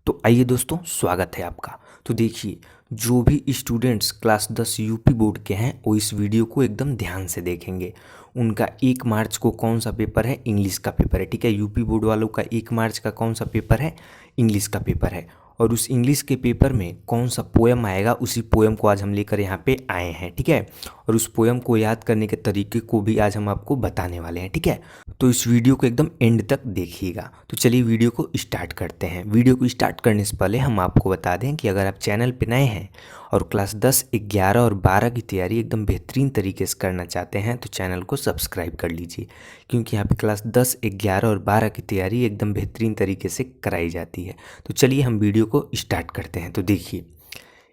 तो आइए दोस्तों, स्वागत है आपका। तो देखिए, जो भी स्टूडेंट्स क्लास 10 यूपी बोर्ड के हैं वो इस वीडियो को एकदम ध्यान से देखेंगे। उनका 1 मार्च को कौन सा पेपर है? इंग्लिश का पेपर है। ठीक है, यूपी बोर्ड वालों का 1 मार्च का कौन सा पेपर है? इंग्लिश का पेपर है। और उस इंग्लिश के पेपर में कौन सा पोएम आएगा, उसी पोएम को आज हम लेकर यहाँ पे आए हैं। ठीक है, और उस पोएम को याद करने के तरीके को भी आज हम आपको बताने वाले हैं। ठीक है, तो इस वीडियो को एकदम एंड तक देखिएगा। तो चलिए वीडियो को स्टार्ट करते हैं। वीडियो को स्टार्ट करने से पहले हम आपको बता दें कि अगर आप चैनल पे नए हैं और क्लास 10, 11 और 12 की तैयारी एकदम बेहतरीन तरीके से करना चाहते हैं तो चैनल को सब्सक्राइब कर लीजिए, क्योंकि यहाँ पे क्लास 10, 11 और 12 की तैयारी एकदम बेहतरीन तरीके से कराई जाती है। तो चलिए हम वीडियो को स्टार्ट करते हैं। तो देखिए,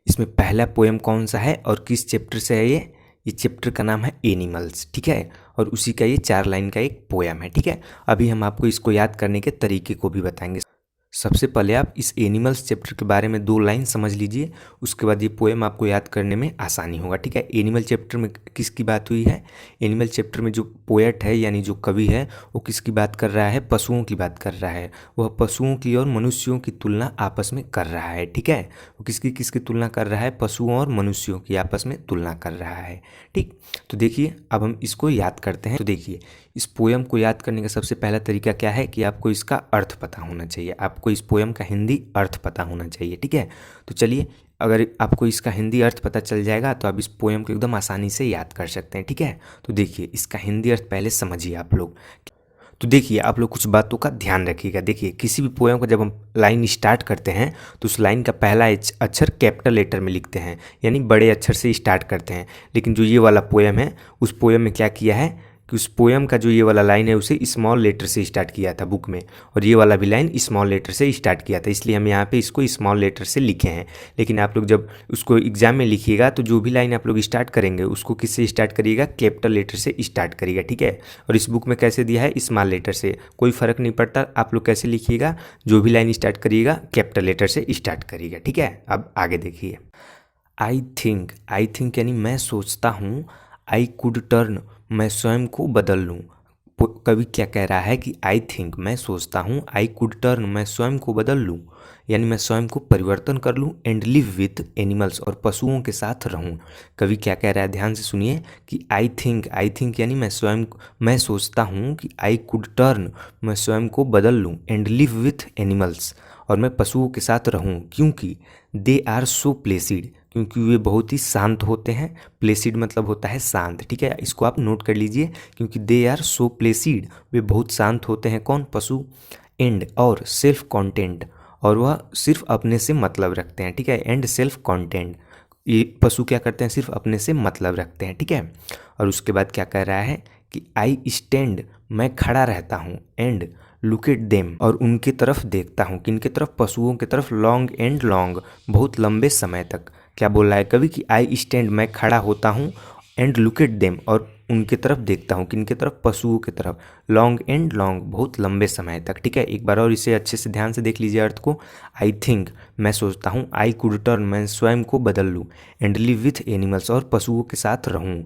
इसमें पहला पोएम कौन सा है और किस चैप्टर से है? ये चैप्टर का नाम है एनिमल्स। ठीक है, और उसी का ये 4 लाइन का एक पोएम है। ठीक है, अभी हम आपको इसको याद करने के तरीके को भी बताएंगे। सबसे पहले आप इस एनिमल्स चैप्टर के बारे में 2 लाइन समझ लीजिए, उसके बाद ये पोएम आपको याद करने में आसानी होगा। ठीक है, एनिमल चैप्टर में किसकी बात हुई है? एनिमल चैप्टर में जो पोएट है यानी जो कवि है वो किसकी बात कर रहा है? पशुओं की बात कर रहा है। वह पशुओं की और मनुष्यों की तुलना आपस में कर रहा है। ठीक है, वो किसकी किसकी तुलना कर रहा है? पशुओं और मनुष्यों की आपस में तुलना कर रहा है। ठीक, तो देखिए अब हम इसको याद करते हैं। तो देखिए, इस पोएम को याद करने का सबसे पहला तरीका क्या है कि आपको इसका अर्थ पता होना चाहिए। आपको इस पोएम का हिंदी अर्थ पता होना चाहिए। ठीक है, तो चलिए, अगर आपको इसका हिंदी अर्थ पता चल जाएगा तो आप इस पोएम को एकदम आसानी से याद कर सकते हैं। ठीक है, तो देखिए इसका हिंदी अर्थ पहले समझिए आप लोग। तो देखिए, आप लोग कुछ बातों का ध्यान रखिएगा। देखिए, किसी भी पोएम को जब हम लाइन स्टार्ट करते हैं तो उस लाइन का पहला अक्षर कैपिटल लेटर में लिखते हैं, यानी बड़े अक्षर से स्टार्ट करते हैं। लेकिन जो ये वाला पोएम है, उस पोएम में क्या किया है कि उस पोएम का जो ये वाला लाइन है उसे स्मॉल लेटर से स्टार्ट किया था बुक में, और ये वाला भी लाइन स्मॉल लेटर से स्टार्ट किया था, इसलिए हम यहाँ पे इसको स्मॉल लेटर से लिखे हैं। लेकिन आप लोग जब उसको एग्जाम में लिखिएगा तो जो भी लाइन आप लोग स्टार्ट करेंगे उसको किससे स्टार्ट करिएगा? कैपिटल लेटर से स्टार्ट करिएगा। ठीक है, और इस बुक में कैसे दिया है? स्मॉल लेटर से। कोई फ़र्क नहीं पड़ता, आप लोग कैसे लिखिएगा, जो भी लाइन स्टार्ट करिएगा कैपिटल लेटर से स्टार्ट करिएगा। ठीक है, अब आगे देखिए। आई थिंक यानी मैं सोचता हूँ। आई कुड टर्न, मैं स्वयं को बदल लूँ। कवि क्या कह रहा है कि आई थिंक, मैं सोचता हूँ, आई कुड टर्न, मैं स्वयं को बदल लूँ, यानी मैं स्वयं को परिवर्तन कर लूँ, एंड लिव विथ एनिमल्स, और पशुओं के साथ रहूँ। कवि क्या कह रहा है, ध्यान से सुनिए कि आई थिंक यानी मैं सोचता हूँ कि आई कुड टर्न, मैं स्वयं को बदल लूँ, एंड लिव विथ एनिमल्स, और मैं पशुओं के साथ रहूँ, क्योंकि दे आर सो प्लेसिड, क्योंकि वे बहुत ही शांत होते हैं। प्लेसिड मतलब होता है शांत। ठीक है, इसको आप नोट कर लीजिए, क्योंकि दे आर सो प्लेसिड, वे बहुत शांत होते हैं। कौन? पशु। एंड, और सेल्फ कॉन्टेंट, और वह सिर्फ अपने से मतलब रखते हैं। ठीक है, एंड सेल्फ कॉन्टेंट, ये पशु क्या करते हैं? सिर्फ अपने से मतलब रखते हैं। ठीक है, और उसके बाद क्या कह रहा है कि आई स्टैंड, मैं खड़ा रहता हूँ, एंड लुक एट देम, और उनकी तरफ देखता हूँ। किनके तरफ? पशुओं की तरफ। लॉन्ग, बहुत लंबे समय तक। क्या बोल रहा है कवि कि आई स्टैंड, मैं खड़ा होता हूँ, एंड लुक एट देम, और उनकी तरफ देखता हूँ। किनके तरफ? पशुओं की तरफ। लॉन्ग, बहुत लंबे समय तक। ठीक है, एक बार और इसे अच्छे से ध्यान से देख लीजिए अर्थ को। आई थिंक, मैं सोचता हूँ, आई कुड टर्न, मैं स्वयं को बदल लूँ, एंड लिव विथ एनिमल्स, और पशुओं के साथ रहूँ,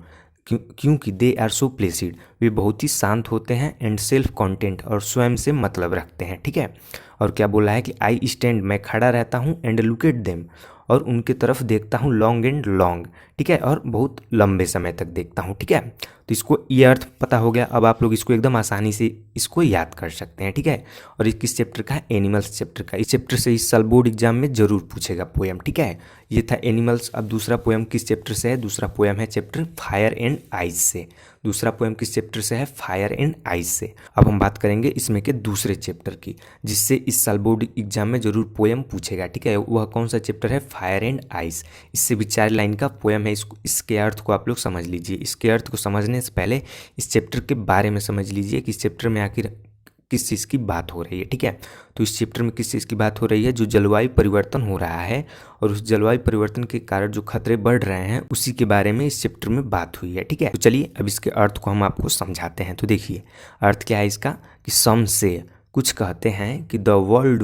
क्योंकि दे आर सो प्लेसिड, वे बहुत ही शांत होते हैं, एंड सेल्फ कॉन्टेंट, और स्वयं से मतलब रखते हैं। ठीक है, और क्या बोला है कि आई स्टैंड, मैं खड़ा रहता हूँ, एंड लुक एट देम, और उनके तरफ देखता हूँ। लॉन्ग, ठीक है, और बहुत लंबे समय तक देखता हूँ। ठीक है, तो इसको ये अर्थ पता हो गया। अब आप लोग इसको एकदम आसानी से इसको याद कर सकते हैं। ठीक है, और ये किस चैप्टर का है? एनिमल्स चैप्टर का। इस चैप्टर से इस साल बोर्ड एग्जाम में जरूर पूछेगा पोएम। ठीक है, ये था एनिमल्स। अब दूसरा पोएम किस चैप्टर से है? दूसरा पोएम है चैप्टर फायर एंड आइस से। दूसरा पोएम किस चैप्टर से है? फायर एंड आइस से। अब हम बात करेंगे इसमें के दूसरे चैप्टर की, जिससे इस साल बोर्ड एग्जाम में जरूर पोएम पूछेगा। ठीक है, वह कौन सा चैप्टर है? Fire and ice. इससे भी 4 लाइन का पोएम है। इसके अर्थ को आप लोग समझ लीजिए। इसके अर्थ को समझने से पहले इस चैप्टर के बारे में समझ लीजिए कि इस चैप्टर में आखिर किस चीज़ की बात हो रही है। ठीक है, तो इस चैप्टर में किस चीज़ की बात हो रही है? जो जलवायु परिवर्तन हो रहा है, और उस जलवायु परिवर्तन के कारण जो खतरे बढ़ रहे हैं उसी के बारे में इस चैप्टर में बात हुई है। ठीक है, तो चलिए अब इसके अर्थ को हम आपको समझाते हैं। तो देखिए, अर्थ क्या है इसका कि सम से, कुछ कहते हैं कि the world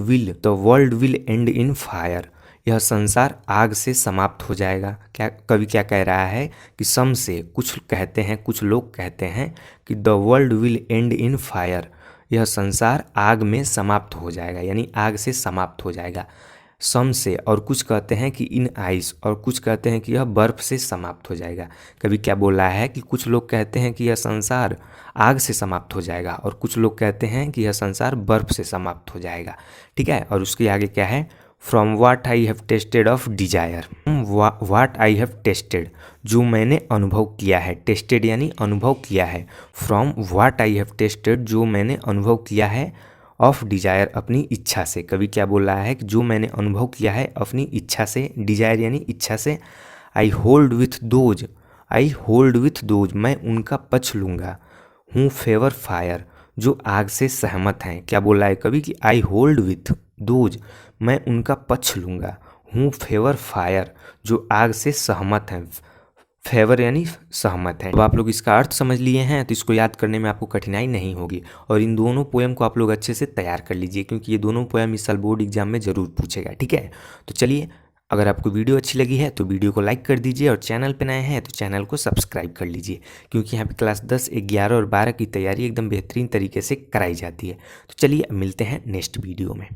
will and in fire, यह संसार आग से समाप्त हो जाएगा। क्या कवि क्या कह रहा है कि सम से, कुछ कहते हैं, कुछ लोग कहते हैं कि the world will and in fire, यह संसार आग में समाप्त हो जाएगा, यानी आग से समाप्त हो जाएगा। सम से, और कुछ कहते हैं कि इन आइस, और कुछ कहते हैं कि यह बर्फ़ से समाप्त हो जाएगा। कभी क्या बोला है कि कुछ लोग कहते हैं कि यह संसार आग से समाप्त हो जाएगा, और कुछ लोग कहते हैं कि यह संसार बर्फ़ से समाप्त हो जाएगा। ठीक है, और उसके आगे क्या है, from what I have tasted of desire, what I have tasted, जो मैंने अनुभव किया है, टेस्टेड यानी अनुभव किया है, from what I have tasted, जो मैंने अनुभव किया है, ऑफ डिजायर, अपनी इच्छा से। कभी क्या बोल रहा है कि जो मैंने अनुभव किया है अपनी इच्छा से, डिजायर यानी इच्छा से। I hold with those, I hold with those, मैं उनका पक्ष लूँगा, हूँ फेवर फायर, जो आग से सहमत हैं। क्या बोल रहा है कभी कि आई होल्ड विथ दोज, मैं उनका पक्ष लूँगा, हूँ फेवर फायर, जो आग से सहमत हैं। फेवर यानी सहमत है। अब आप लोग इसका अर्थ समझ लिए हैं तो इसको याद करने में आपको कठिनाई नहीं होगी, और इन दोनों पोएम को आप लोग अच्छे से तैयार कर लीजिए, क्योंकि ये दोनों पोएम इस साल बोर्ड एग्जाम में ज़रूर पूछेगा। ठीक है, तो चलिए, अगर आपको वीडियो अच्छी लगी है तो वीडियो को लाइक कर दीजिए, और चैनल पे नए हैं तो चैनल को सब्सक्राइब कर लीजिए, क्योंकि यहाँ पे क्लास 10, 11 और 12 की तैयारी एकदम बेहतरीन तरीके से कराई जाती है। तो चलिए अब मिलते हैं नेक्स्ट वीडियो में।